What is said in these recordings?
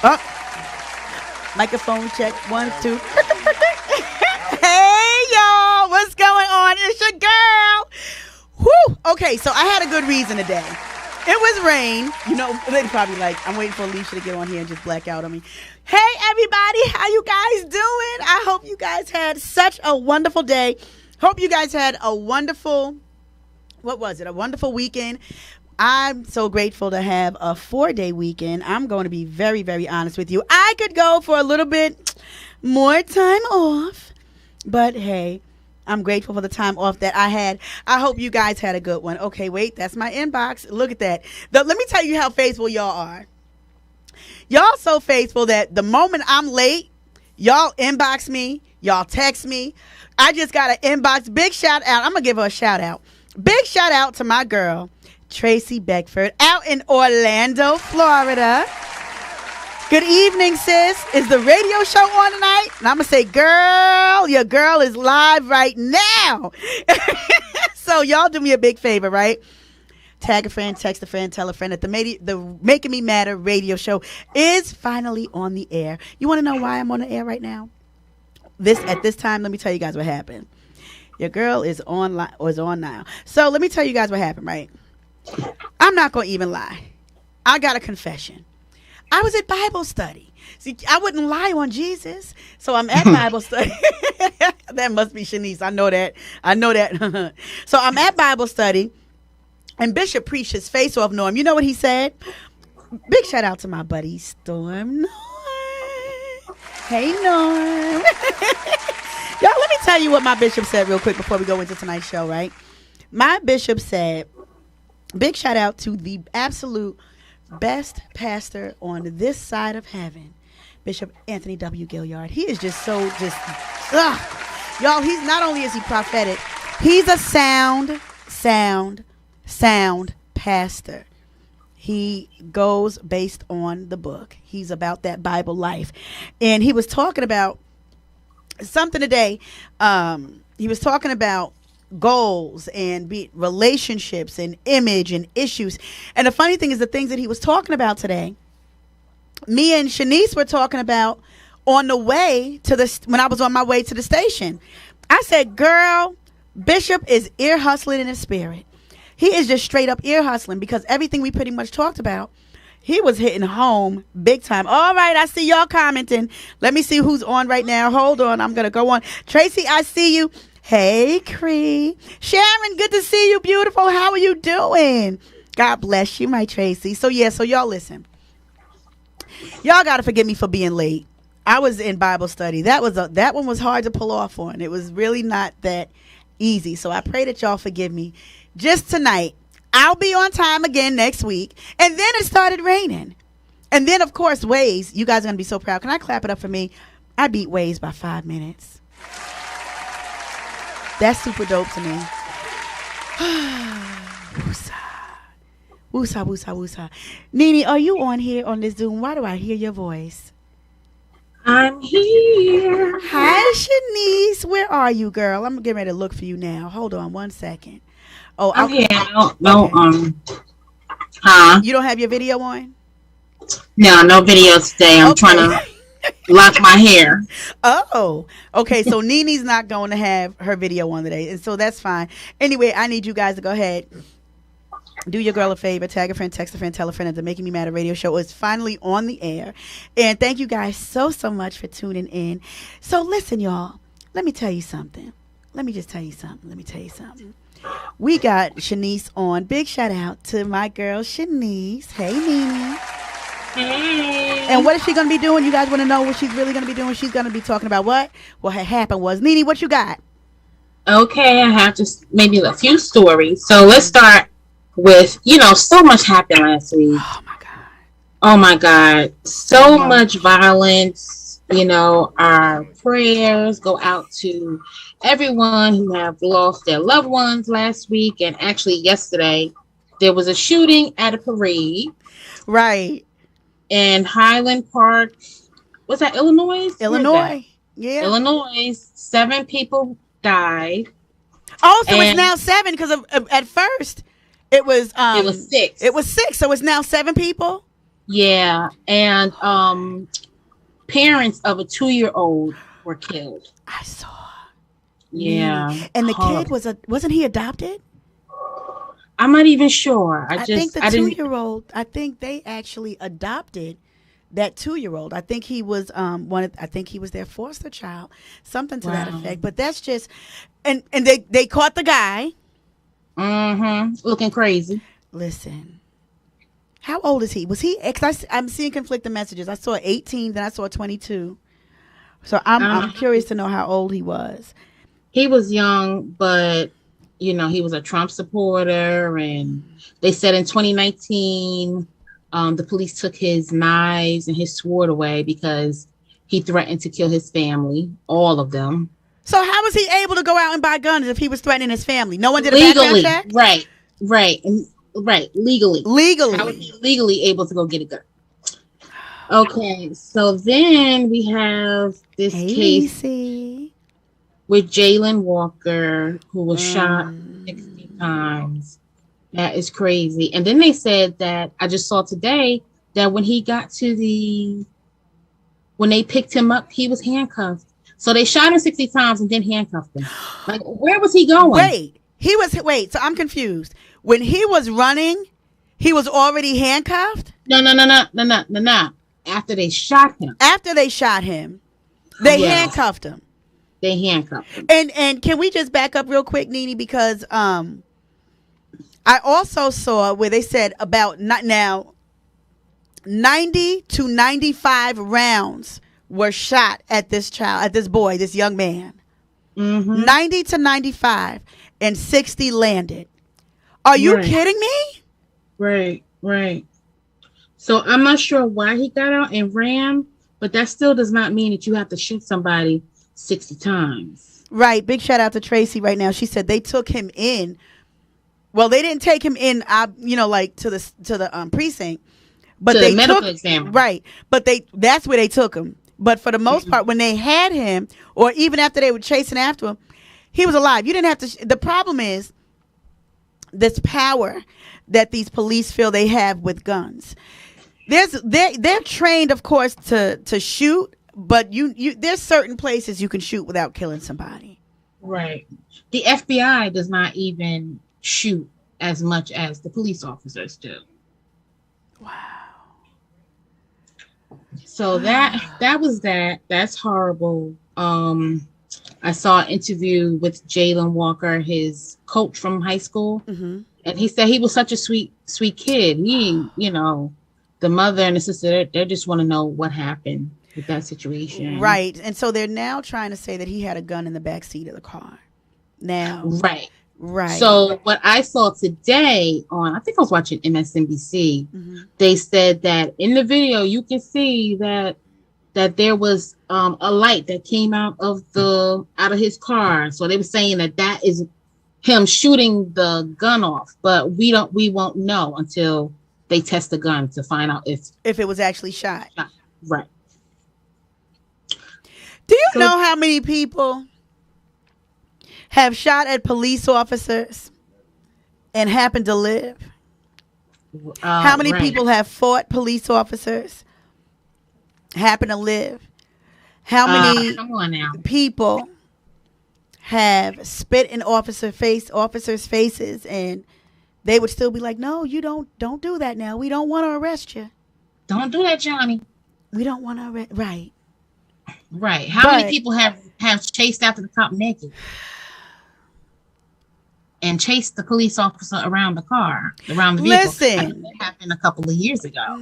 Oh, microphone check. 1, 2. Hey, y'all. What's going on? It's your girl. Whew. Okay, so I had a good reason today. It was rain. You know, they'd probably like, I'm waiting for Alicia to get on here and just black out on me. Hey, everybody. How you guys doing? I hope you guys had such a wonderful day. Hope you guys had a wonderful, what was it? A wonderful weekend. I'm so grateful to have a 4-day weekend. I'm going to be very, very honest with you. I could go for a little bit more time off, but hey, I'm grateful for the time off that I had. I hope you guys had a good one. Okay, wait, that's my inbox. Look at that. Let me tell you how faithful y'all are. Y'all so faithful that the moment I'm late, y'all inbox me, y'all text me. I just got an inbox. Big shout out. I'm going to give her a shout out. Big shout out to my girl, Tracy Beckford, out in Orlando, Florida. Good evening, sis. Is the radio show on tonight? And I'm going to say, girl, your girl is live right now. So y'all do me a big favor, right? Tag a friend, text a friend, tell a friend that the Making Me Matter radio show is finally on the air. You want to know why I'm on the air right now? At this time, let me tell you guys what happened. Your girl is on now. So let me tell you guys what happened, right? I'm not going to even lie. I got a confession. I was at Bible study. See, I wouldn't lie on Jesus. So I'm at Bible study. That must be Shanice. I know that. So I'm at Bible study, and Bishop preached his face off, Norm. You know what he said? Big shout out to my buddy, Storm Norm. Hey, Norm. Y'all, let me tell you what my bishop said real quick before we go into tonight's show, right? My bishop said, big shout out to the absolute best pastor on this side of heaven, Bishop Anthony W. Gilliard. He is just y'all, he's not only is he prophetic, he's a sound pastor. He goes based on the book. He's about that Bible life. And he was talking about something today. He was talking about goals and relationships and image and issues. And the funny thing is, the things that he was talking about today, me and Shanice were talking about on the way to when I was on my way to the station. I said, girl, Bishop is ear hustling in his spirit. He is just straight up ear hustling, because everything we pretty much talked about, he was hitting home big time. All right, I see y'all commenting. Let me see who's on right now. Hold on, I'm going to go on. Tracy, I see you. Hey, Cree. Sharon, good to see you, beautiful. How are you doing? God bless you, my Tracy. So y'all listen. Y'all got to forgive me for being late. I was in Bible study. That one was hard to pull off on. It was really not that easy. So I pray that y'all forgive me. Just tonight, I'll be on time again next week. And then it started raining. And then, of course, Waze. You guys are going to be so proud. Can I clap it up for me? I beat Waze by 5 minutes. That's super dope to me. Woosah. Woosah, woosah, woosah. Nene, are you on here on this Zoom? Why do I hear your voice? I'm here. Hi, Shanice. Where are you, girl? I'm getting ready to look for you now. Hold on 1 second. Oh, I'm here. No, huh? You don't have your video on? No video today. I'm trying to lock my hair. Oh, okay. So Nene's not going to have her video on today, and so that's fine. Anyway, I need you guys to go ahead, do your girl a favor, tag a friend, text a friend, tell a friend that the Making Me Matter radio show is finally on the air. And thank you guys so much for tuning in. So listen, y'all, let me tell you something. Let me tell you something. We got Shanice on. Big shout out to my girl Shanice. Hey, Nene. Hey. And what is she going to be doing? You guys want to know what she's really going to be doing? She's going to be talking about what had happened was. Nene, what you got? Okay, I have just maybe a few stories. So let's start with, so much happened last week. Oh my God. So much violence. Our prayers go out to everyone who have lost their loved ones last week. And actually yesterday, there was a shooting at a parade. Right. In Highland Park. Was that Illinois? Illinois. Yeah. Illinois. 7 people died. Oh, so it's now 7 because at first it was 6. It was 6. So it's now 7 people? Yeah, and parents of a 2-year-old were killed. I saw. Nene. Yeah, And the kid horrible. wasn't he adopted? I'm not even sure. I think the I didn't. 2-year-old, I think they actually adopted that 2-year-old. I think he was I think he was their foster child, something to that Wow. effect. But that's just and they caught the guy. Looking crazy. Listen. How old is he? Was he? Cause I'm seeing conflicting messages. I saw 18, then I saw 22. So I'm curious to know how old he was. He was young, but he was a Trump supporter, and they said in 2019, the police took his knives and his sword away because he threatened to kill his family, all of them. So how was he able to go out and buy guns if he was threatening his family? No one did a Legally, background check? right, legally. How was he legally able to go get a gun? Okay, so then we have this case with Jalen Walker, who was shot 60 times. That is crazy. And then they said that, I just saw today, that when they picked him up, he was handcuffed. So they shot him 60 times and then handcuffed him. Like, where was he going? Wait, so I'm confused. When he was running, he was already handcuffed? No. After they shot him. They handcuffed him. They handcuffed him. And can we just back up real quick, Nene, because I also saw where they said about 90 to 95 rounds were shot at this boy, this young man. 90 to 95 and 60 landed. Are you kidding me? Right. So I'm not sure why he got out and ran, but that still does not mean that you have to shoot somebody 60 times. Right. Big shout out to Tracy right now. She said they took him in. Well, they didn't take him in, like to the precinct, but to they the medical examiner. Right. But that's where they took him. But for the most part, when they had him, or even after they were chasing after him, he was alive. You didn't have to. The problem is this power that these police feel they have with guns. They're trained, of course, to shoot, but there's certain places you can shoot without killing somebody. Right. The FBI does not even shoot as much as the police officers do. Wow. So that was that. That's horrible. I saw an interview with Jalen Walker, his coach from high school, and he said he was such a sweet kid. The mother and the sister, they just want to know what happened with that situation. Right. And so they're now trying to say that he had a gun in the back seat of the car. Now. Right. Right. So what I saw today I think I was watching MSNBC, they said that in the video you can see that there was a light that came out of his car. So they were saying that is him shooting the gun off, but we won't know until they test the gun to find out if it was actually shot. Right. Do you know how many people have shot at police officers and happened to live? How many people have fought police officers, happen to live? How many people have spit in officers' faces and they would still be like, no, you don't do that now. We don't want to arrest you. Don't do that, Johnny. We don't want to arrest. Right. Right. How many people have chased after the cop naked and chased the police officer around the car, around the vehicle? Listen. That happened a couple of years ago.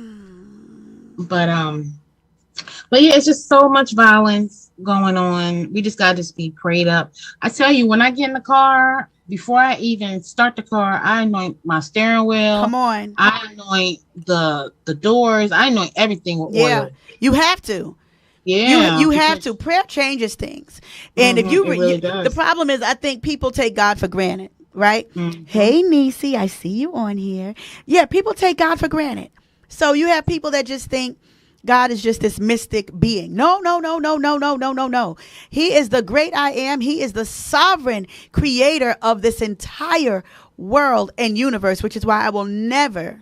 But yeah, it's just so much violence going on. We just got to be prayed up. I tell you, when I get in the car, before I even start the car, I anoint my steering wheel. Come on. I anoint the doors. I anoint everything with oil. You have to. Yeah. You have to. Prayer changes things. And if you really does. The problem is I think people take God for granted, right? Hey, Nisi, I see you on here. Yeah, people take God for granted. So you have people that just think God is just this mystic being. No. He is the great I am. He is the sovereign creator of this entire world and universe, which is why you will never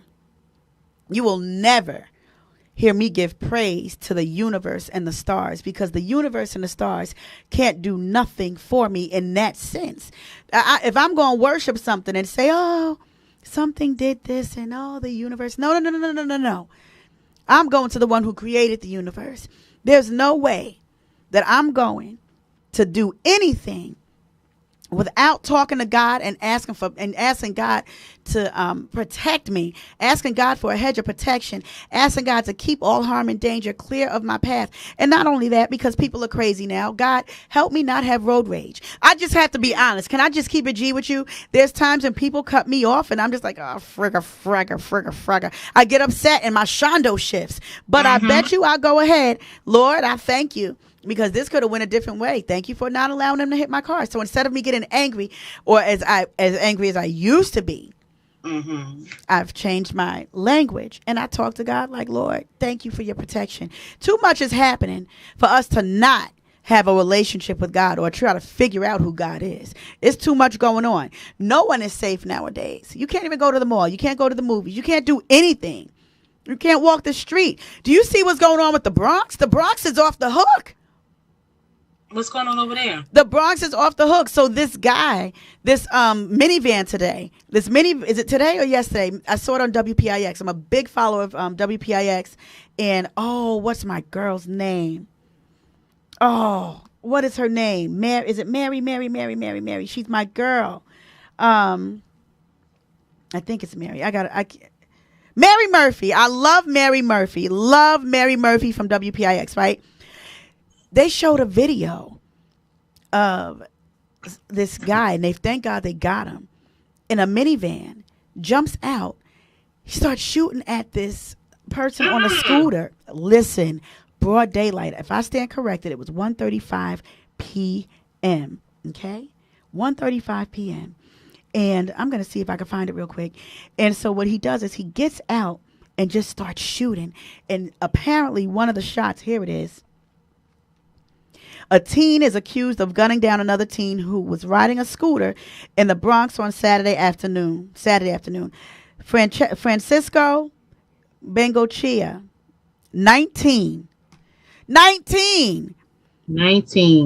hear me give praise to the universe and the stars, because the universe and the stars can't do nothing for me in that sense. If I'm going to worship something and say, oh, something did this and oh, the universe. No, no, no, no, no, no, no. I'm going to the one who created the universe. There's no way that I'm going to do anything without talking to God and asking God to protect me, asking God for a hedge of protection, asking God to keep all harm and danger clear of my path. And not only that, because people are crazy now, God, help me not have road rage. I just have to be honest. Can I just keep it G with you? There's times when people cut me off and I'm just like, oh, frigga. I get upset and my shondo shifts. But I bet you I'll go ahead. Lord, I thank you, because this could have went a different way. Thank you for not allowing them to hit my car. So instead of me getting angry, or as angry as I used to be, I've changed my language and I talk to God like, Lord, thank you for your protection. Too much is happening for us to not have a relationship with God or try to figure out who God is. It's too much going on. No one is safe nowadays. You can't even go to the mall. You can't go to the movies. You can't do anything. You can't walk the street. Do you see what's going on with the Bronx? The Bronx is off the hook. What's going on over there? The Bronx is off the hook. So this guy, this minivan today, is it today or yesterday? I saw it on WPIX. I'm a big follower of WPIX. And, what's my girl's name? Oh, what is her name? Is it Mary? She's my girl. I think it's Mary. Mary Murphy. I love Mary Murphy. Love Mary Murphy from WPIX, right? They showed a video of this guy, and thank God they got him, in a minivan, jumps out. He starts shooting at this person on a scooter. Listen, broad daylight. If I stand corrected, it was 1:35 p.m., okay? 1:35 p.m. And I'm going to see if I can find it real quick. And so what he does is he gets out and just starts shooting. And apparently one of the shots, here it is. A teen is accused of gunning down another teen who was riding a scooter in the Bronx on Saturday afternoon. Francisco Bengochea, 19,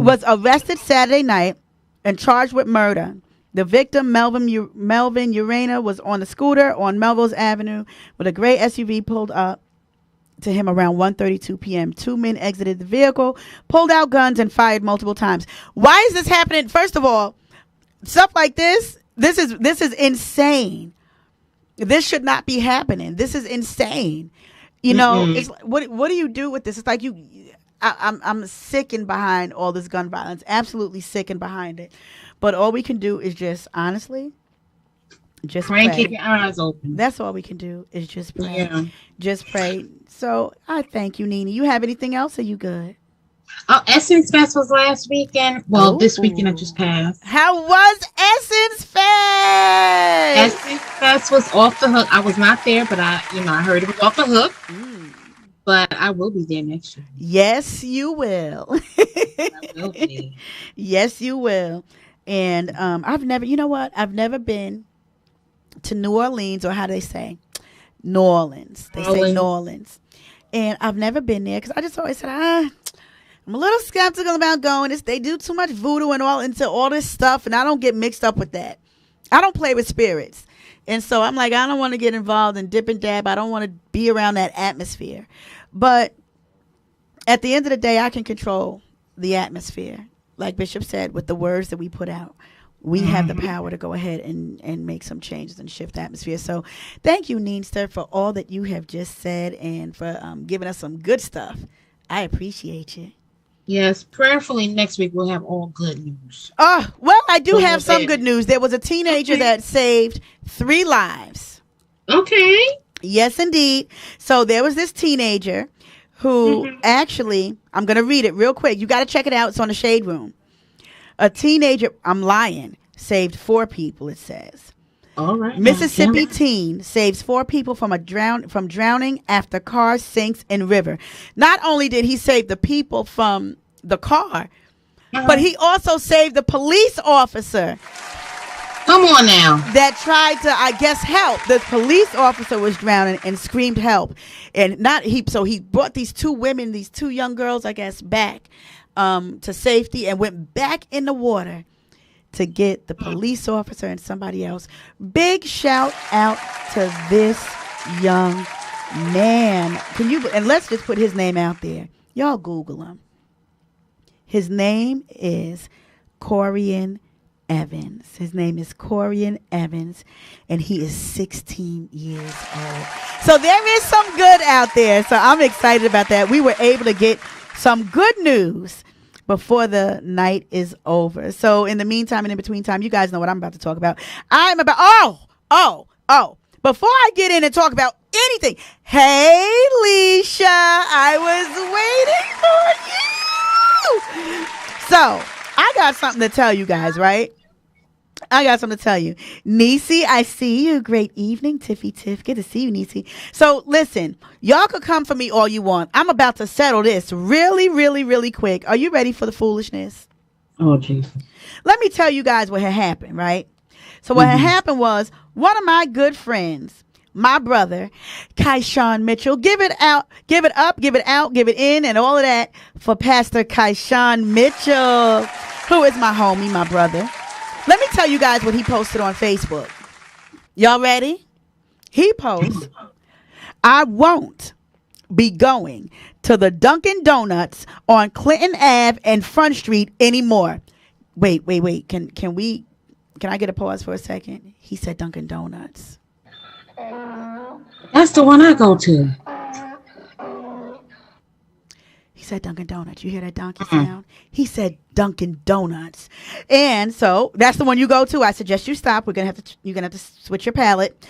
was arrested Saturday night and charged with murder. The victim, Melvin Urena, was on the scooter on Melrose Avenue with a gray SUV pulled up to him around 1:32 p.m. Two men exited the vehicle, pulled out guns, and fired multiple times. Why is this happening? First of all, stuff like this is insane. This should not be happening. This is insane. You know, it's what do you do with this? It's like I'm sickened behind all this gun violence. Absolutely sickened behind it. But all we can do is just honestly. Just pray. Keep your eyes open. That's all we can do is just pray. Yeah. Just pray. So I thank you, Nene. You have anything else? Or you good? Oh, Essence Fest was last weekend. Well, this weekend that just passed. How was Essence Fest? Essence Fest was off the hook. I was not there, but I heard it was off the hook. But I will be there next year. Yes, you will. I will be. Yes, you will. And I've never been to New Orleans, or how do they say? New Orleans. They say New Orleans. And I've never been there because I just always said, I'm a little skeptical about going. They do too much voodoo and into all this stuff, and I don't get mixed up with that. I don't play with spirits. And so I'm like, I don't want to get involved in dip and dab. I don't want to be around that atmosphere. But at the end of the day, I can control the atmosphere. Like Bishop said, with the words that we put out. We have the power to go ahead and make some changes and shift the atmosphere. So thank you, Neenster, for all that you have just said and for giving us some good stuff. I appreciate you. Yes, prayerfully next week we'll have all good news. Well, I do have some good news. There was a teenager that saved 3 lives. Okay. Yes, indeed. So there was this teenager who actually, I'm going to read it real quick. You got to check it out. It's on the Shade Room. A teenager, I'm lying, saved 4 people, it says. All right. Mississippi teen saves 4 people from drowning after car sinks in river. Not only did he save the people from the car, but he also saved the police officer Come on now. That tried to, I guess, help. The police officer was drowning and screamed help. And so he brought these two women, these two young girls, I guess, back to safety and went back in the water to get the police officer and somebody else. Big shout out to this young man. And let's just put his name out there. Y'all Google him. His name is Corian Evans. His name is Corian Evans, and he is 16 years old. So there is some good out there. So I'm excited about that. We were able to get some good news before the night is over. So in the meantime and in between time, you guys know what I'm about to talk about. Before I get in and talk about anything, hey, Leisha, I was waiting for you. So I got something to tell you guys, right? I got something to tell you. Niecy, I see you. Great evening, Tiffy Tiff. Good to see you, Niecy. So listen, y'all could come for me all you want. I'm about to settle this really, really, really quick. Are you ready for the foolishness? Oh, Jesus. Let me tell you guys what had happened, right? So what had happened was one of my good friends, my brother, Kaishawn Mitchell, give it out, give it up, give it out, give it in, and all of that for Pastor Kaishawn Mitchell, who is my homie, my brother. Let me tell you guys what he posted on Facebook. Y'all ready? He posts, I won't be going to the Dunkin' Donuts on Clinton Ave and Front Street anymore. Wait. Can I get a pause for a second? He said Dunkin' Donuts. That's the one I go to. He said Dunkin' Donuts. You hear that donkey sound? He said Dunkin' Donuts. And so that's the one you go to. I suggest you stop. You're gonna have to switch your palate.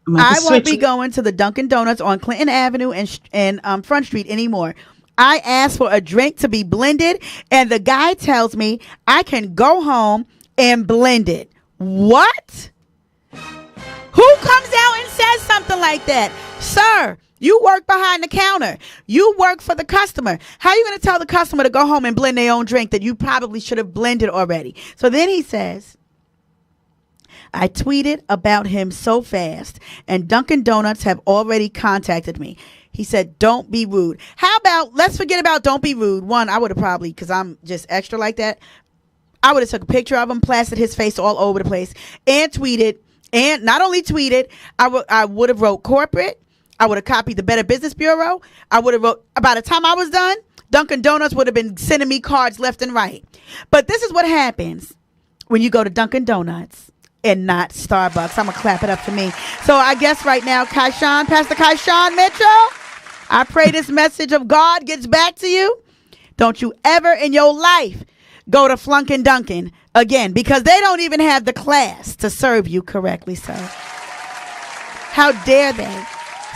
I won't be going to the Dunkin' Donuts on Clinton Avenue and Front Street anymore. I asked for a drink to be blended, and the guy tells me I can go home and blend it. What? Who comes out and says something like that? Sir, you work behind the counter. You work for the customer. How are you going to tell the customer to go home and blend their own drink that you probably should have blended already? So then he says, I tweeted about him so fast, and Dunkin' Donuts have already contacted me. He said, don't be rude. How about, let's forget about don't be rude. One, I would have probably, because I'm just extra like that, I would have took a picture of him, plastered his face all over the place, and tweeted. And not only tweeted, I would have wrote corporate. I would have copied the Better Business Bureau. I would have wrote, by the time I was done, Dunkin' Donuts would have been sending me cards left and right. But this is what happens when you go to Dunkin' Donuts and not Starbucks. I'm going to clap it up for me. So I guess right now, Pastor Kaishawn Mitchell, I pray this message of God gets back to you. Don't you ever in your life go to Flunkin' Dunkin' again, because they don't even have the class to serve you correctly, sir. How dare they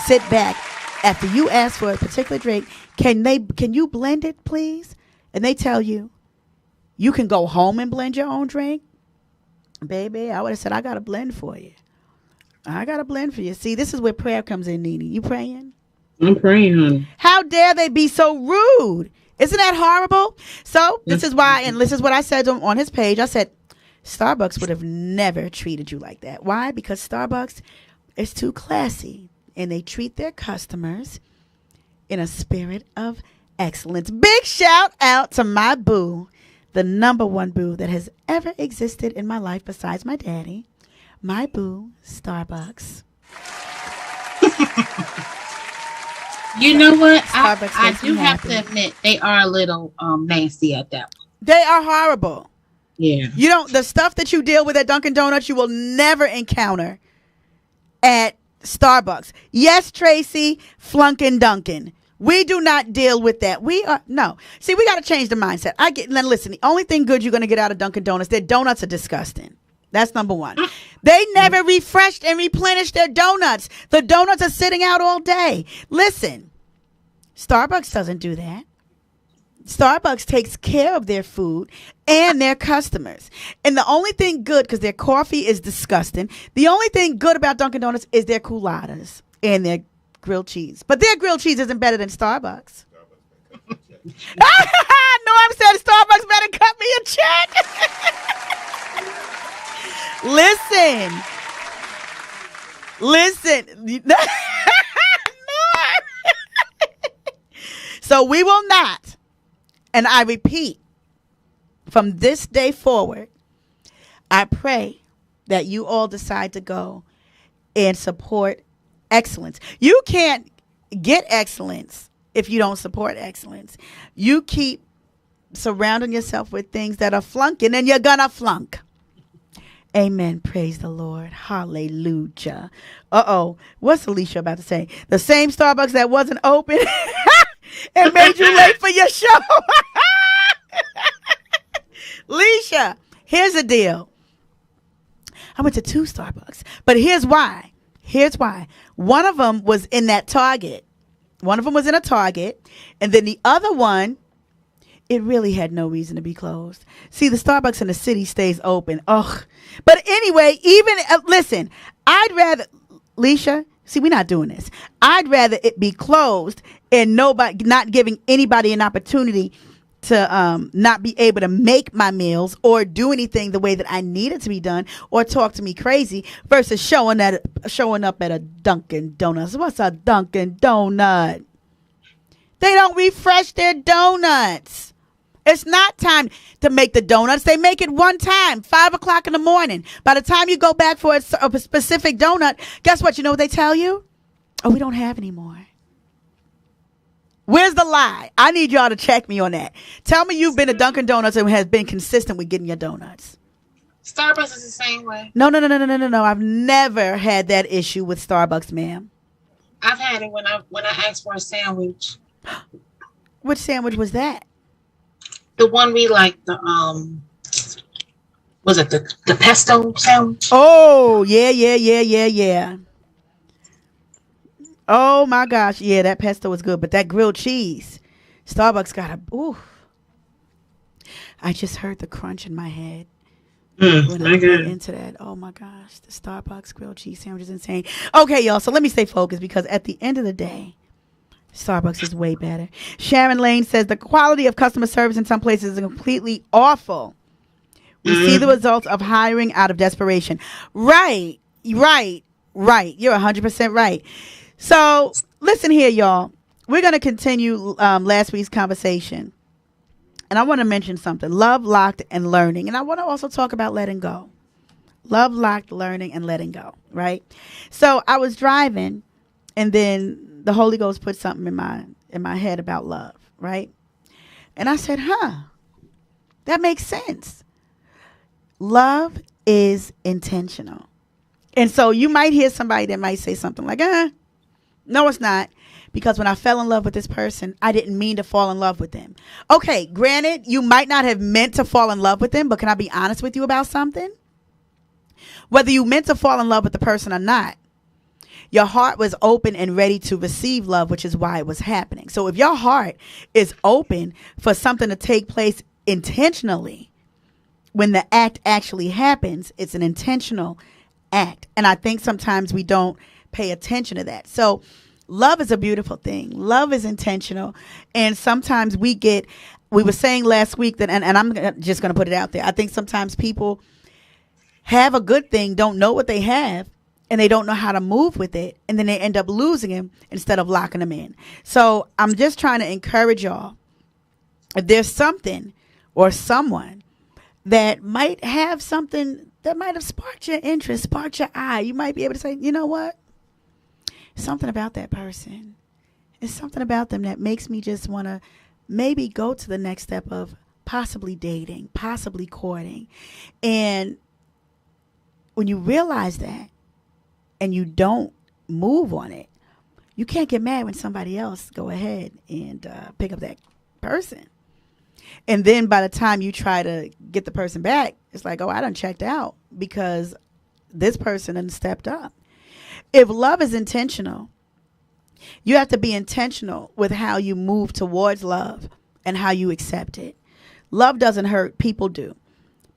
sit back after you ask for a particular drink? Can you blend it, please? And they tell you, you can go home and blend your own drink? Baby, I would have said, I got a blend for you. I got a blend for you. See, this is where prayer comes in, Nene. You praying? I'm praying, honey. How dare they be so rude? Isn't that horrible? So this is why, and this is what I said on his page. I said, Starbucks would have never treated you like that. Why? Because Starbucks is too classy, and they treat their customers in a spirit of excellence. Big shout out to my boo, the number one boo that has ever existed in my life besides my daddy. My boo, Starbucks. You know what? I do have to admit, they are a little nasty at that point. They are horrible. Yeah. You don't, the stuff that you deal with at Dunkin' Donuts, you will never encounter at Starbucks. Yes, Tracy, Flunkin' Dunkin'. We do not deal with that. No. See, we got to change the mindset. Listen, the only thing good you're going to get out of Dunkin' Donuts, their donuts are disgusting. That's number one. They never refreshed and replenished their donuts. The donuts are sitting out all day. Listen, Starbucks doesn't do that. Starbucks takes care of their food and their customers. And the only thing good, because their coffee is disgusting, the only thing good about Dunkin' Donuts is their culottes and their grilled cheese. But their grilled cheese isn't better than Starbucks. No, I'm saying Starbucks better cut me a check. Listen. So we will not, and I repeat, from this day forward, I pray that you all decide to go and support excellence. You can't get excellence if you don't support excellence. You keep surrounding yourself with things that are flunking, and you're gonna flunk. Amen. Praise the Lord. Hallelujah. What's Alicia about to say? The same Starbucks that wasn't open and made you late for your show. Alicia, here's the deal. I went to 2 Starbucks, but here's why. One of them was in that Target. One of them was in a Target, and then the other one, it really had no reason to be closed. See, the Starbucks in the city stays open. Ugh. But anyway, listen, I'd rather, Leisha, see, we're not doing this. I'd rather it be closed and not giving anybody an opportunity to not be able to make my meals or do anything the way that I need it to be done or talk to me crazy versus showing up at a Dunkin' Donuts. What's a Dunkin' Donut? They don't refresh their donuts. It's not time to make the donuts. They make it one time, 5 o'clock in the morning. By the time you go back for a specific donut, guess what? You know what they tell you? Oh, we don't have any more. Where's the lie? I need y'all to check me on that. Tell me you've been to Dunkin' Donuts and has been consistent with getting your donuts. Starbucks is the same way. No. I've never had that issue with Starbucks, ma'am. I've had it when I asked for a sandwich. Which sandwich was that? The one we like, the was it the pesto sandwich? Oh, yeah. Oh my gosh, yeah, that pesto was good, but that grilled cheese, Starbucks got ooh. I just heard the crunch in my head when I got into that. Oh my gosh, the Starbucks grilled cheese sandwich is insane. Okay, y'all, so let me stay focused because at the end of the day, Starbucks is way better. Sharon Lane says the quality of customer service in some places is completely awful. We see the results of hiring out of desperation. Right. You're 100% right. So listen here, y'all. We're going to continue last week's conversation. And I want to mention something. Love, locked, and learning. And I want to also talk about letting go. Love, locked, learning, and letting go. Right? So I was driving, and then the Holy Ghost put something in my head about love, right? And I said, that makes sense. Love is intentional. And so you might hear somebody that might say something like, no, it's not. Because when I fell in love with this person, I didn't mean to fall in love with them. Okay, granted, you might not have meant to fall in love with them, but can I be honest with you about something? Whether you meant to fall in love with the person or not, your heart was open and ready to receive love, which is why it was happening. So if your heart is open for something to take place intentionally, when the act actually happens, it's an intentional act. And I think sometimes we don't pay attention to that. So love is a beautiful thing. Love is intentional. And sometimes we were saying last week that, and I'm just going to put it out there. I think sometimes people have a good thing, don't know what they have, and they don't know how to move with it, and then they end up losing him instead of locking him in. So I'm just trying to encourage y'all. If there's something or someone that might have something that might have sparked your interest, sparked your eye, you might be able to say, you know what? Something about that person. It's something about them that makes me just want to maybe go to the next step of possibly dating, possibly courting. And when you realize that, and you don't move on it, you can't get mad when somebody else go ahead and pick up that person. And then by the time you try to get the person back, it's like, oh, I done checked out because this person done stepped up. If love is intentional, you have to be intentional with how you move towards love and how you accept it. Love doesn't hurt. People do.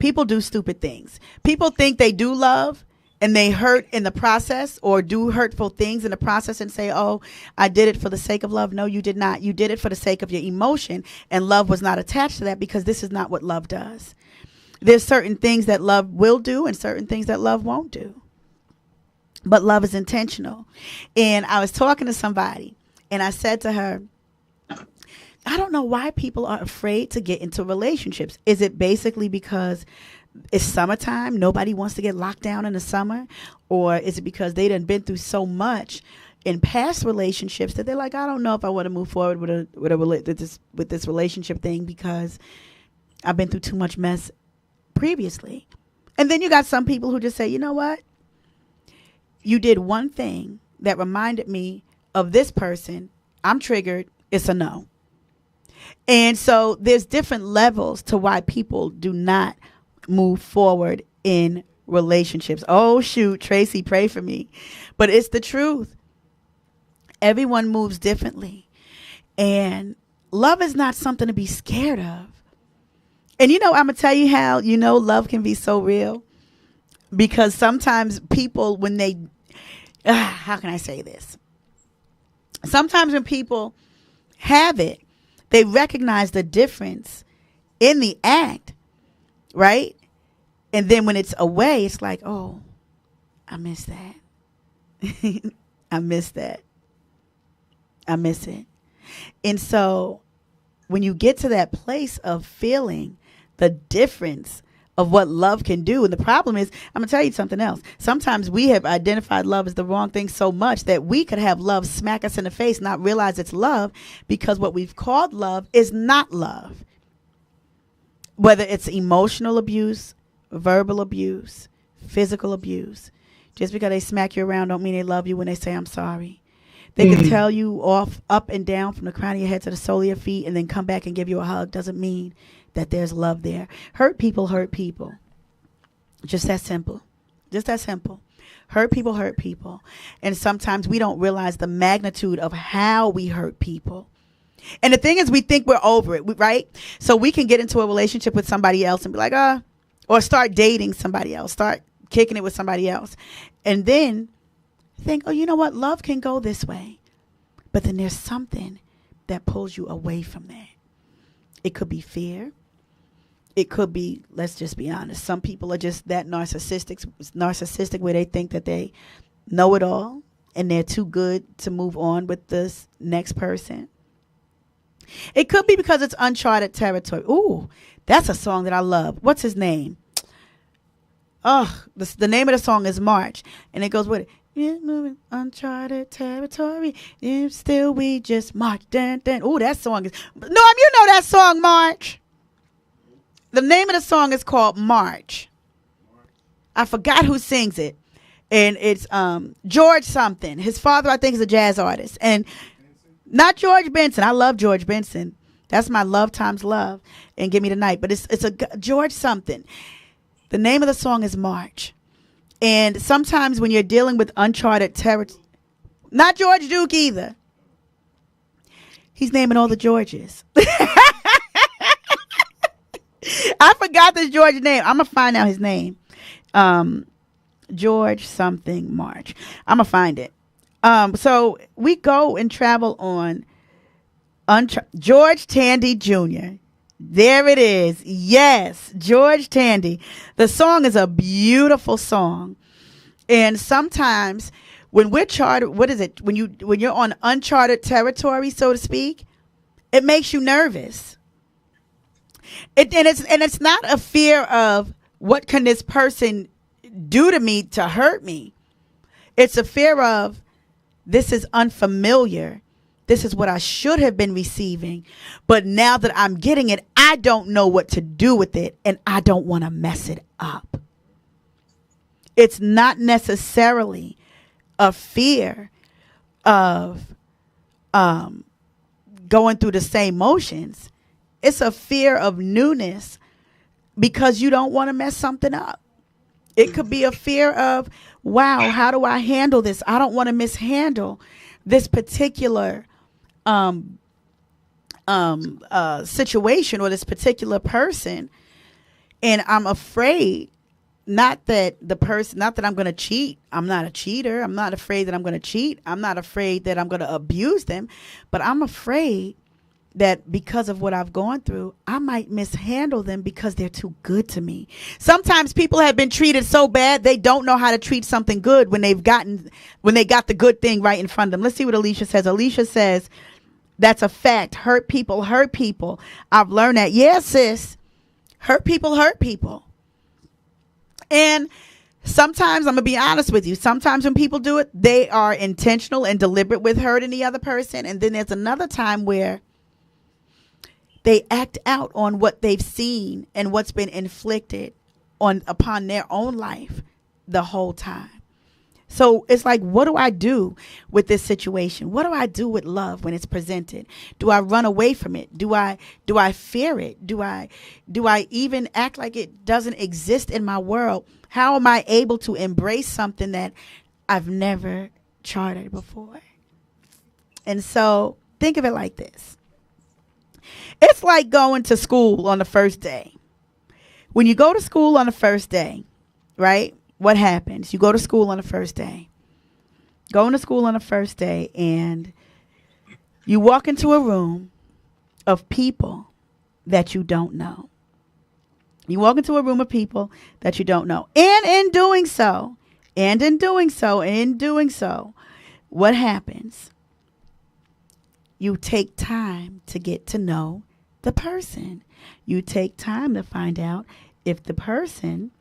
People do stupid things. People think they do love, and they hurt in the process or do hurtful things in the process and say, oh, I did it for the sake of love. No, you did not. You did it for the sake of your emotion, and love was not attached to that because this is not what love does. There's certain things that love will do and certain things that love won't do. But love is intentional. And I was talking to somebody and I said to her, I don't know why people are afraid to get into relationships. Is it basically because it's summertime? Nobody wants to get locked down in the summer? Or is it because they done been through so much in past relationships that they're like, I don't know if I want to move forward with this relationship thing because I've been through too much mess previously. And then you got some people who just say, you know what? You did one thing that reminded me of this person. I'm triggered. It's a no. And so there's different levels to why people do not move forward in relationships. Oh, shoot, Tracy, pray for me. But it's the truth. Everyone moves differently. And love is not something to be scared of. And, I'm going to tell you how, love can be so real. Because sometimes people, when they, how can I say this? Sometimes when people have it, they recognize the difference in the act, right? And then when it's away, it's like, oh, I miss that. I miss that. I miss it. And so when you get to that place of feeling the difference of what love can do. And the problem is, I'm going to tell you something else. Sometimes we have identified love as the wrong thing so much that we could have love smack us in the face, not realize it's love, because what we've called love is not love. Whether it's emotional abuse, verbal abuse, physical abuse. Just because they smack you around don't mean they love you when they say, I'm sorry. They can tell you off, up and down from the crown of your head to the sole of your feet and then come back and give you a hug. Doesn't mean that there's love there. Hurt people hurt people. Just that simple. Just that simple. Hurt people hurt people. And sometimes we don't realize the magnitude of how we hurt people. And the thing is, we think we're over it, right? So we can get into a relationship with somebody else and be like, or start dating somebody else, start kicking it with somebody else. And then think, oh, you know what? Love can go this way. But then there's something that pulls you away from that. It could be fear. It could be, let's just be honest, some people are just that narcissistic where they think that they know it all and they're too good to move on with this next person. It could be because it's uncharted territory. Ooh, that's a song that I love. What's his name? Oh, the name of the song is March. And it goes with it. Yeah, moving uncharted territory. And still we just march. Dun, dun. Ooh, that song is... Norm, you know that song, March. The name of the song is called March. I forgot who sings it. And it's George something. His father, I think, is a jazz artist. And not George Benson. I love George Benson. That's my love times love. And Give Me the Night. But it's a George something. The name of the song is March. And sometimes when you're dealing with uncharted territory, not George Duke either. He's naming all the Georges. I forgot this George name. I'm going to find out his name. George something March. I'm going to find it. So we go and travel on George Tandy Jr. There it is. Yes, George Tandy. The song is a beautiful song. And sometimes when we're charted, when you're on uncharted territory, so to speak, it makes you nervous. And it's not a fear of what can this person do to me to hurt me. It's a fear of this is unfamiliar. This is what I should have been receiving. But now that I'm getting it, I don't know what to do with it. And I don't want to mess it up. It's not necessarily a fear of going through the same motions. It's a fear of newness because you don't want to mess something up. It could be a fear of, wow, how do I handle this? I don't want to mishandle this particular situation or this particular person. And I'm afraid not that I'm going to cheat. I'm not a cheater. I'm not afraid that I'm going to cheat. I'm not afraid that I'm going to abuse them, but I'm afraid that because of what I've gone through, I might mishandle them because they're too good to me. Sometimes people have been treated so bad they don't know how to treat something good when they got the good thing right in front of them. Let's see what Alicia says. Alicia says, that's a fact. Hurt people hurt people. I've learned that. Yeah, sis. Hurt people hurt people. And sometimes, I'm going to be honest with you, sometimes when people do it, they are intentional and deliberate with hurting the other person. And then there's another time where they act out on what they've seen and what's been inflicted upon their own life the whole time. So it's like, what do I do with this situation? What do I do with love when it's presented? Do I run away from it? Do I fear it? Do I even act like it doesn't exist in my world? How am I able to embrace something that I've never charted before? And so think of it like this. It's like going to school on the first day. When you go to school on the first day, right? What happens? You go to school on the first day. Going to school on the first day, and you walk into a room of people that you don't know. You walk into a room of people that you don't know. And in doing so, what happens? You take time to get to know the person. You take time to find out if the person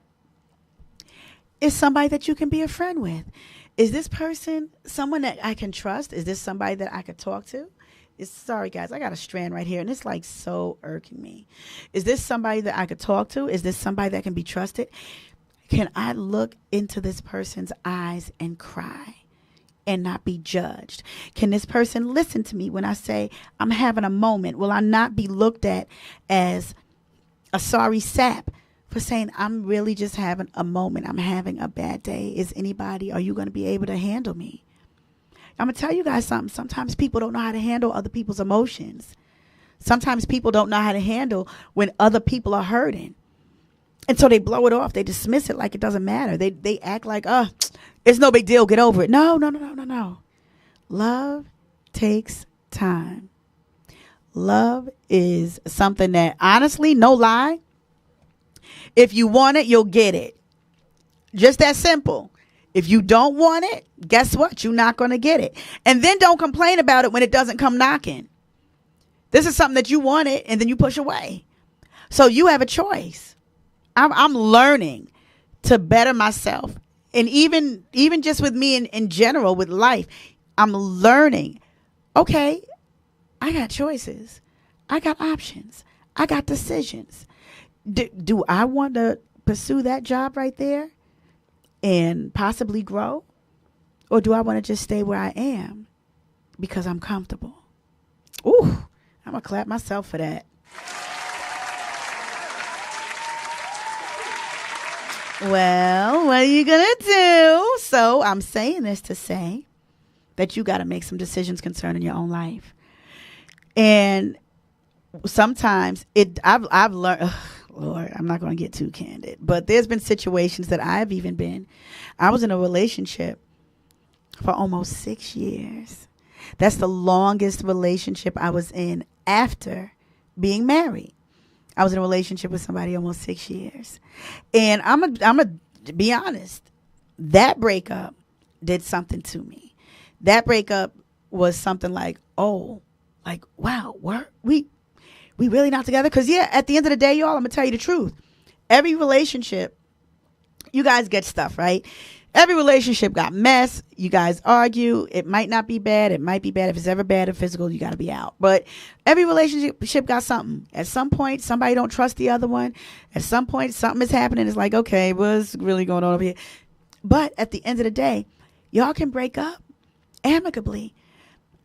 is somebody that you can be a friend with. Is this person someone that I can trust? Is this somebody that I could talk to? Sorry, guys, I got a strand right here, and it's like so irking me. Is this somebody that I could talk to? Is this somebody that can be trusted? Can I look into this person's eyes and cry and not be judged? Can this person listen to me when I say I'm having a moment? Will I not be looked at as a sorry sap for saying I'm really just having a moment? I'm having a bad day. Are you going to be able to handle me? I'm going to tell you guys something. Sometimes people don't know how to handle other people's emotions. Sometimes people don't know how to handle when other people are hurting. And so they blow it off. They dismiss it like it doesn't matter. They act like, it's no big deal. Get over it. No. Love takes time. Love is something that, honestly, no lie, if you want it, you'll get it. Just that simple. If you don't want it, guess what? You're not going to get it. And then don't complain about it when it doesn't come knocking. This is something that you wanted and then you push away. So you have a choice. I'm learning to better myself. And even just with me in general, with life, I'm learning, okay, I got choices. I got options. I got decisions. Do I want to pursue that job right there and possibly grow? Or do I want to just stay where I am because I'm comfortable? Ooh, I'm going to clap myself for that. Well, what are you going to do? So I'm saying this to say that you got to make some decisions concerning your own life. And sometimes I've learned, Lord, I'm not going to get too candid, but there's been situations that I was in a relationship for almost 6 years. That's the longest relationship I was in after being married. I was in a relationship with somebody almost 6 years. And I'm going to be honest. That breakup did something to me. That breakup was something like, wow, we really not together? Because, yeah, at the end of the day, y'all, I'm going to tell you the truth. Every relationship, you guys get stuff, right? Every relationship got mess. You guys argue. It might not be bad. It might be bad. If it's ever bad or physical, you got to be out. But every relationship got something. At some point, somebody don't trust the other one. At some point, something is happening. It's like, okay, what's really going on over here? But at the end of the day, y'all can break up amicably.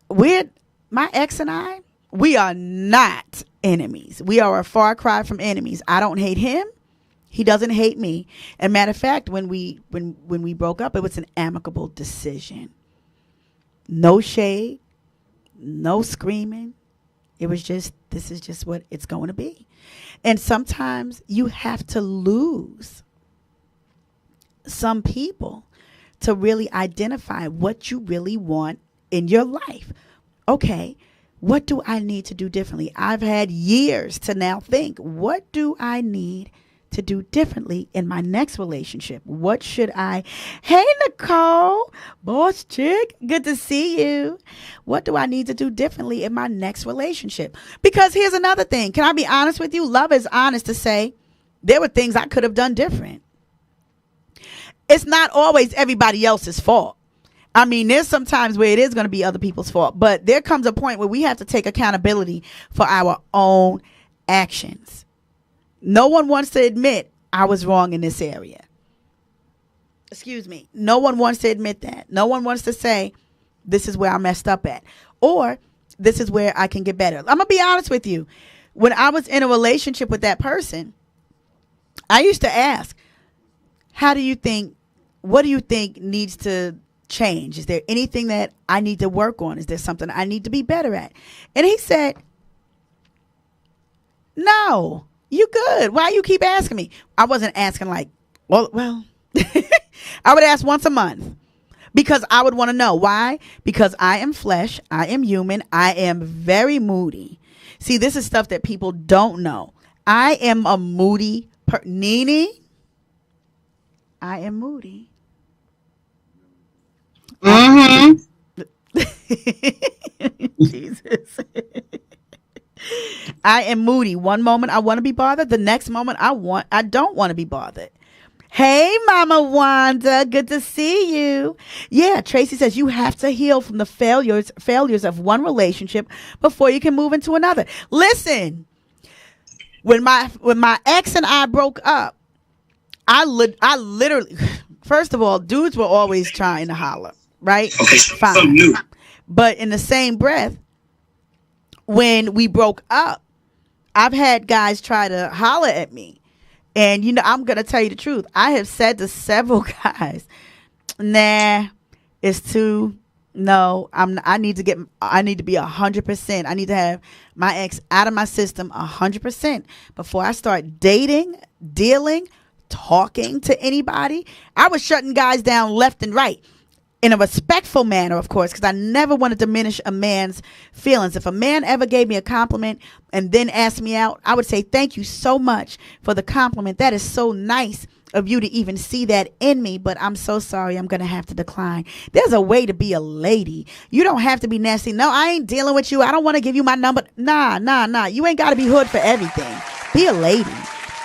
My ex and I, we are not enemies. We are a far cry from enemies. I don't hate him. He doesn't hate me. And matter of fact, when we broke up, it was an amicable decision. No shade, no screaming. It was just, this is just what it's going to be. And sometimes you have to lose some people to really identify what you really want in your life. Okay, What do I need to do differently? I've had years to now think, what do I need to do differently in my next relationship? What should I? Hey, Nicole, boss chick, good to see you. What do I need to do differently in my next relationship? Because here's another thing. Can I be honest with you? Love is honest to say there were things I could have done different. It's not always everybody else's fault. I mean, there's some times where it is going to be other people's fault, but there comes a point where we have to take accountability for our own actions. No one wants to admit I was wrong in this area. Excuse me. No one wants to admit that. No one wants to say, this is where I messed up at, or this is where I can get better. I'm going to be honest with you. When I was in a relationship with that person, I used to ask, what do you think needs to change? Is there anything that I need to work on? Is there something I need to be better at? And he said, no, you good. Why you keep asking me? I wasn't asking like, well, I would ask once a month because I would want to know why. Because I am flesh. I am human. I am very moody. See, this is stuff that people don't know. I am a moody Nene, I am moody. Jesus. I am moody. One moment I want to be bothered. The next moment I don't want to be bothered. Hey, Mama Wanda. Good to see you. Yeah, Tracy says you have to heal from the failures of one relationship before you can move into another. Listen, when my ex and I broke up, I literally, first of all, dudes were always trying to holler, right? Okay, fine. But in the same breath, when we broke up, I've had guys try to holler at me. And, I'm going to tell you the truth. I have said to several guys, nah, it's too, no, I need to be 100%. I need to have my ex out of my system 100% before I start dating, dealing, talking to anybody. I was shutting guys down left and right in a respectful manner, of course, because I never want to diminish a man's feelings. If a man ever gave me a compliment and then asked me out, I would say, thank you so much for the compliment. That is so nice of you to even see that in me, but I'm so sorry. I'm going to have to decline. There's a way to be a lady. You don't have to be nasty. No, I ain't dealing with you. I don't want to give you my number. Nah. You ain't got to be hood for everything. Be a lady.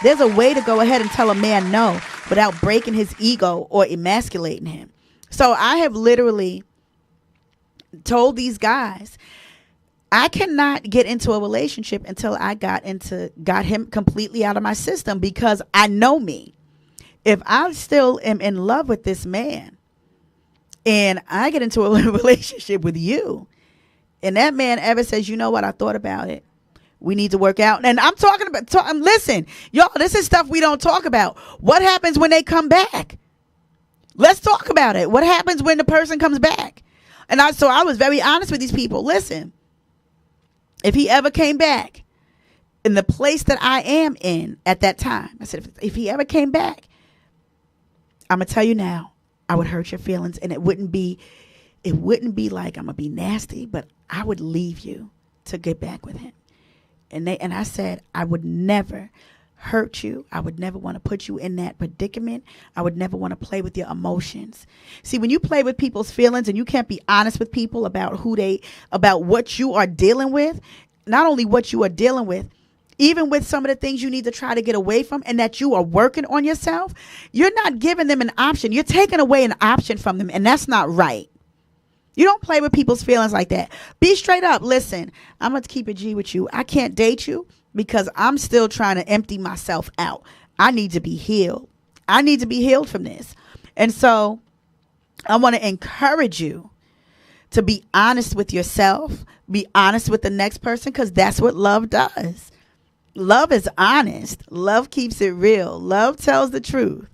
There's a way to go ahead and tell a man no without breaking his ego or emasculating him. So I have literally told these guys, I cannot get into a relationship until I got him completely out of my system, because I know me. If I still am in love with this man and I get into a relationship with you and that man ever says, you know what, I thought about it, we need to work out. And I'm talking about, listen, y'all, this is stuff we don't talk about. What happens when they come back? Let's talk about it. What happens when the person comes back? And I was very honest with these people. Listen, if he ever came back in the place that I am in at that time, I said, if he ever came back, I'm going to tell you now, I would hurt your feelings, and it wouldn't be like I'm going to be nasty, but I would leave you to get back with him. And I said, I would never hurt you. I would never want to put you in that predicament. I would never want to play with your emotions. See, when you play with people's feelings and you can't be honest with people about what you are dealing with, not only what you are dealing with, even with some of the things you need to try to get away from and that you are working on yourself, you're not giving them an option. You're taking away an option from them, and that's not right. You don't play with people's feelings like that. Be straight up. Listen, I'm going to keep it G with you. I can't date you because I'm still trying to empty myself out. I need to be healed. I need to be healed from this. And so I want to encourage you to be honest with yourself, be honest with the next person, because that's what love does. Love is honest. Love keeps it real. Love tells the truth.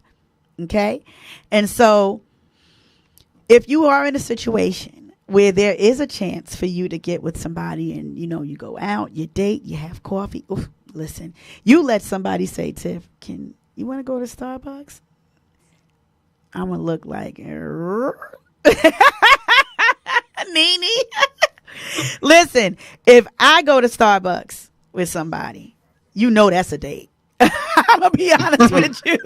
Okay? And so if you are in a situation where there is a chance for you to get with somebody and, you go out, you date, you have coffee. Oof, listen, you let somebody say, Tiff, you want to go to Starbucks? I'm going to look like Nene. Listen, if I go to Starbucks with somebody, you know that's a date. I'm gonna be honest with you.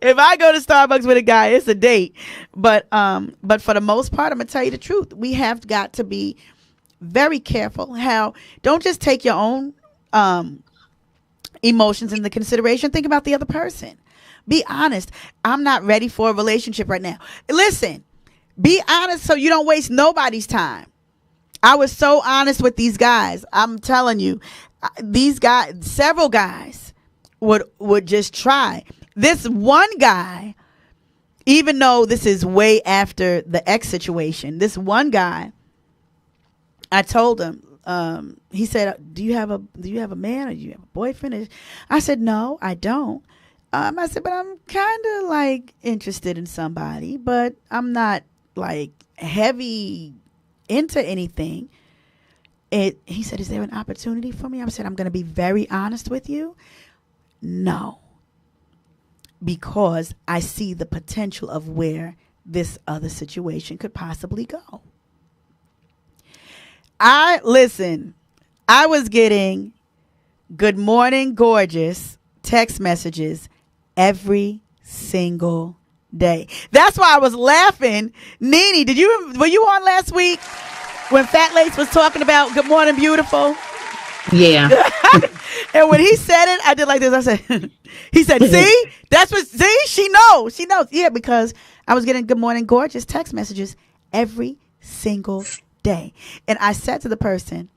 If I go to Starbucks with a guy, it's a date. But for the most part, I'm gonna tell you the truth. We have got to be very careful. Don't just take your own emotions into consideration. Think about the other person. Be honest. I'm not ready for a relationship right now. Listen, be honest so you don't waste nobody's time. I was so honest with these guys. I'm telling you, these guys, several guys would just try. This one guy, even though this is way after the ex situation, this one guy, I told him, he said, do you have a man, or do you have a boyfriend? I said, no, I don't. I said, but I'm kind of like interested in somebody, but I'm not like heavy into anything. He said, is there an opportunity for me? I said, I'm going to be very honest with you. No, because I see the potential of where this other situation could possibly go. I was getting good morning, gorgeous text messages every single day. That's why I was laughing. Nene, were you on last week when Fat Lace was talking about good morning, beautiful? Yeah. And when he said it, I did like this. I said, he said, see, she knows. Yeah, because I was getting good morning, gorgeous text messages every single day. And I said to the person,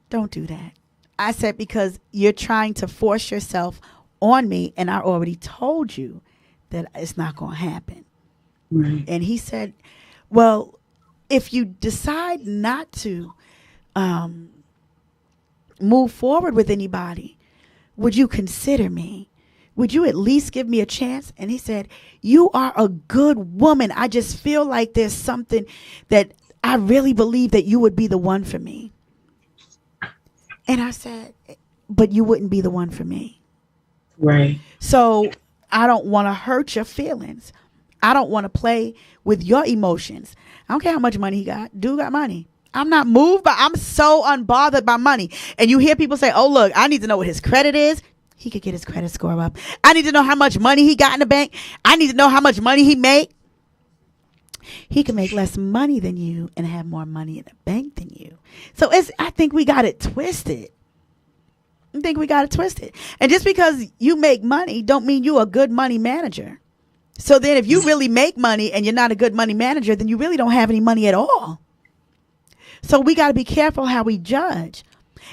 don't do that. I said, because you're trying to force yourself on me, and I already told you that it's not going to happen. Right. And he said, well, if you decide not to move forward with anybody, would you consider me? Would you at least give me a chance? And he said, you are a good woman. I just feel like there's something that I really believe that you would be the one for me. And I said, but you wouldn't be the one for me. Right. So I don't want to hurt your feelings. I don't want to play with your emotions. I don't care how much money he got. Dude got money. I'm not moved by, I'm so unbothered by money. And you hear people say, oh, look, I need to know what his credit is. He could get his credit score up. I need to know how much money he got in the bank. I need to know how much money he make. He can make less money than you and have more money in the bank than you. So I think we got it twisted. And just because you make money don't mean you're a good money manager. So then if you really make money and you're not a good money manager, then you really don't have any money at all. So we got to be careful how we judge.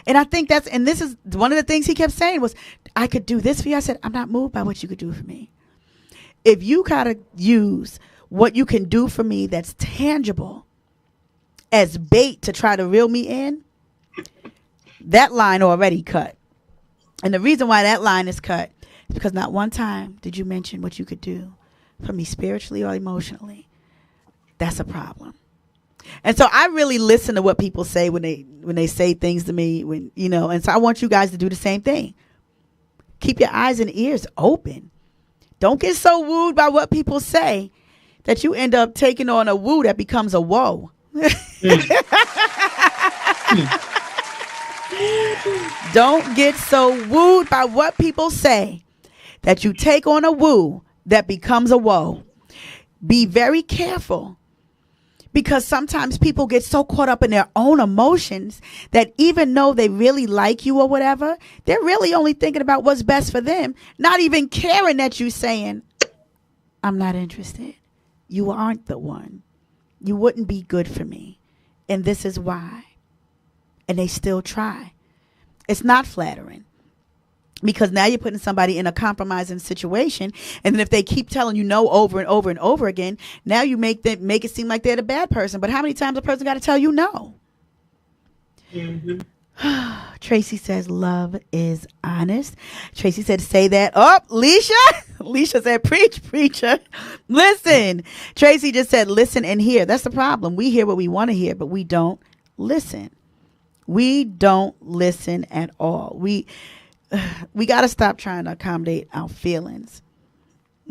And I think this is one of the things he kept saying was, I could do this for you. I said, I'm not moved by what you could do for me. If you gotta use what you can do for me that's tangible as bait to try to reel me in, that line already cut. And the reason why that line is cut is because not one time did you mention what you could do for me spiritually or emotionally. That's a problem. And so I really listen to what people say when they say things to me, and so I want you guys to do the same thing. Keep your eyes and ears open. Don't get so wooed by what people say that you end up taking on a woo that becomes a woe. Don't get so wooed by what people say that you take on a woo that becomes a woe. Be very careful, because sometimes people get so caught up in their own emotions that even though they really like you or whatever, they're really only thinking about what's best for them, not even caring that you're saying, I'm not interested. You aren't the one. You wouldn't be good for me. And this is why. And they still try. It's not flattering, because now you're putting somebody in a compromising situation. And then if they keep telling you no over and over and over again, now you make it seem like they're the bad person. But how many times a person got to tell you no? Mm-hmm. Tracy says love is honest. Tracy said say that. Oh, Leisha said preach, preacher. Listen. Tracy just said listen and hear. That's the problem. We hear what we want to hear, but we don't listen. We don't listen at all. We got to stop trying to accommodate our feelings.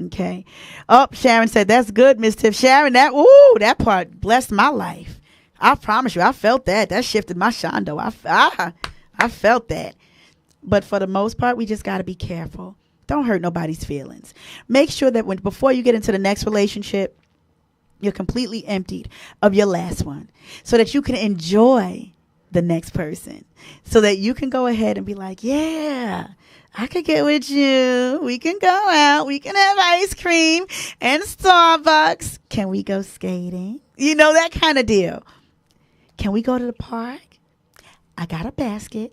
Okay. Oh, Sharon said, that's good, Miss Tiff. Sharon, that part blessed my life. I promise you, I felt that. That shifted my shondo. I felt that. But for the most part, we just got to be careful. Don't hurt nobody's feelings. Make sure that before you get into the next relationship, you're completely emptied of your last one so that you can enjoy the next person, so that you can go ahead and be like, yeah, I could get with you. We can go out. We can have ice cream and Starbucks. Can we go skating? You know, that kind of deal. Can we go to the park? I got a basket.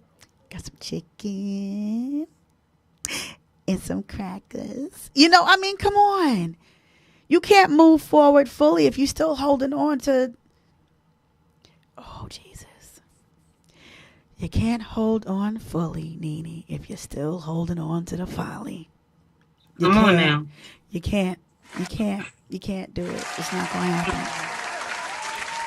Got some chicken and some crackers. You know, I mean, come on. You can't move forward fully if you're still holding on to, oh, Jesus. You can't hold on fully, Nene, if you're still holding on to the folly. Come on now. You can't do it. It's not going to happen.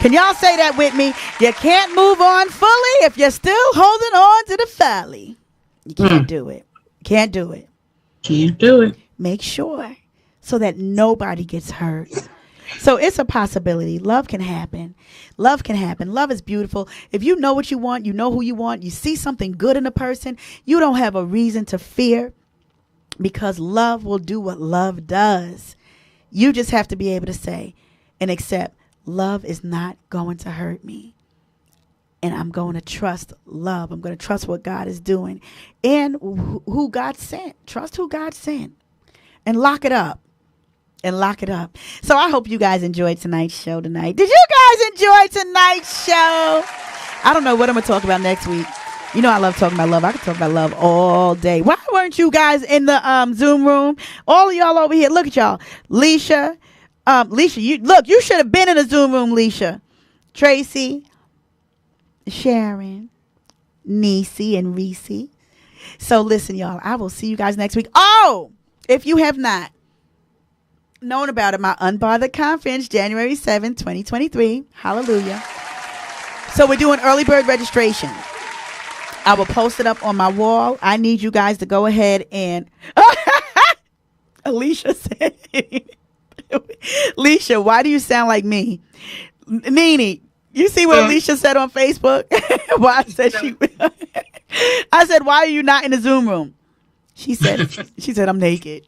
Can y'all say that with me? You can't move on fully if you're still holding on to the folly. You can't do it. Can't do it. Can't do it. Make sure so that nobody gets hurt. So it's a possibility. Love can happen. Love can happen. Love is beautiful. If you know what you want, you know who you want, you see something good in a person, you don't have a reason to fear, because love will do what love does. You just have to be able to say and accept, love is not going to hurt me. And I'm going to trust love. I'm going to trust what God is doing and who God sent. Trust who God sent and lock it up. So I hope you guys enjoyed tonight's show tonight. Did you guys enjoy tonight's show? I don't know what I'm going to talk about next week. You know I love talking about love. I could talk about love all day. Why weren't you guys in the Zoom room? All of y'all over here. Look at y'all. Leisha, you should have been in the Zoom room, Leisha. Tracy, Sharon, Niecy, and Reese. So listen, y'all, I will see you guys next week. Oh, if you have not known about it, my Unbothered Conference, January 7th, 2023. Hallelujah. So we're doing early bird registration. I will post it up on my wall. I need you guys to go ahead and Alicia said, Alicia, why do you sound like me? Nene, you see what Alicia said on Facebook? Why I said, why are you not in the Zoom room? She said, I'm naked.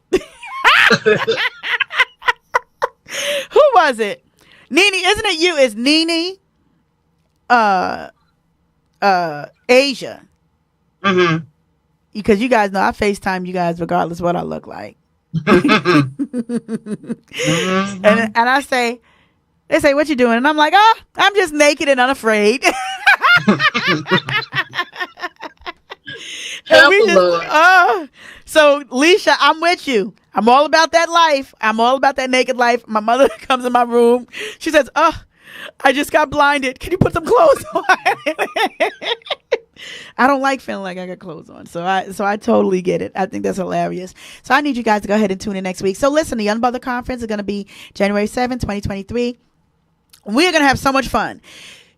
Who was it? Nene, isn't it you? It's Nene, Asia. Mm-hmm. Because you guys know I FaceTime you guys regardless what I look like. Mm-hmm. And I say, they say, what you doing? And I'm like, I'm just naked and unafraid. Help the Lord. So Leisha, I'm with you. I'm all about that life. I'm all about that naked life. My mother comes in my room. She says, I just got blinded. Can you put some clothes on? I don't like feeling like I got clothes on. So I totally get it. I think that's hilarious. So I need you guys to go ahead and tune in next week. So listen, the Unbothered Conference is going to be January 7th, 2023. We're going to have so much fun.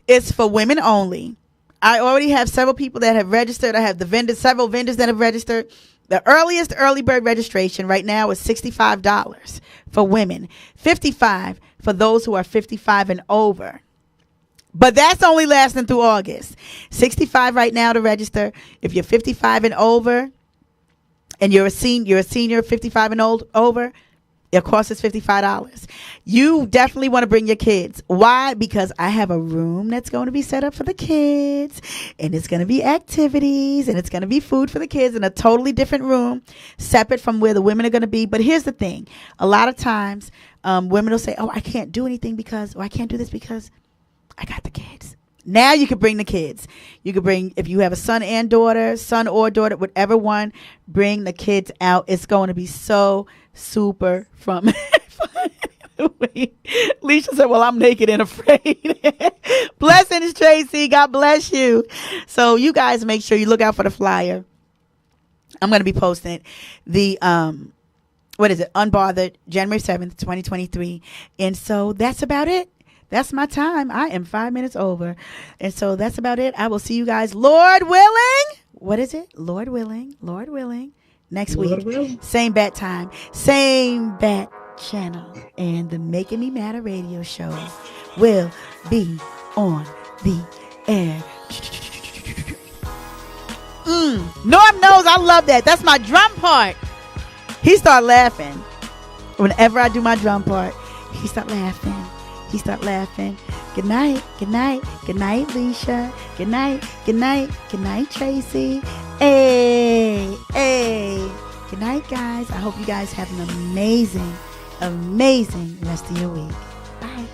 It's for women only. I already have several people that have registered. I have several vendors that have registered. The earliest early bird registration right now is $65 for women, $55 for those who are 55 and over. But that's only lasting through August. $65 right now to register. If you're 55 and over, and you're a senior 55 and over, it costs us $55. You definitely want to bring your kids. Why? Because I have a room that's going to be set up for the kids, and it's going to be activities, and it's going to be food for the kids in a totally different room, separate from where the women are going to be. But here's the thing. A lot of times, women will say, I can't do anything or I can't do this because I got the kids. Now you can bring the kids. You can bring, if you have a son or daughter, whatever one, bring the kids out. It's going to be so super fun. Leisha said, well, I'm naked and afraid. Blessings, Tracy. God bless you. So you guys make sure you look out for the flyer. I'm going to be posting the, Unbothered, January 7th, 2023. And so that's about it. That's my time. I am 5 minutes over. And so that's about it. I will see you guys, Lord willing. What is it? Lord willing. Next week. Same bat time. Same bat channel. And the Making Me Matter radio show will be on the air. Norm knows I love that. That's my drum part. He start laughing. Whenever I do my drum part, he start laughing. Good night, good night, good night, Leisha. Good night, good night, good night, Tracy. Hey. Good night, guys. I hope you guys have an amazing rest of your week. Bye.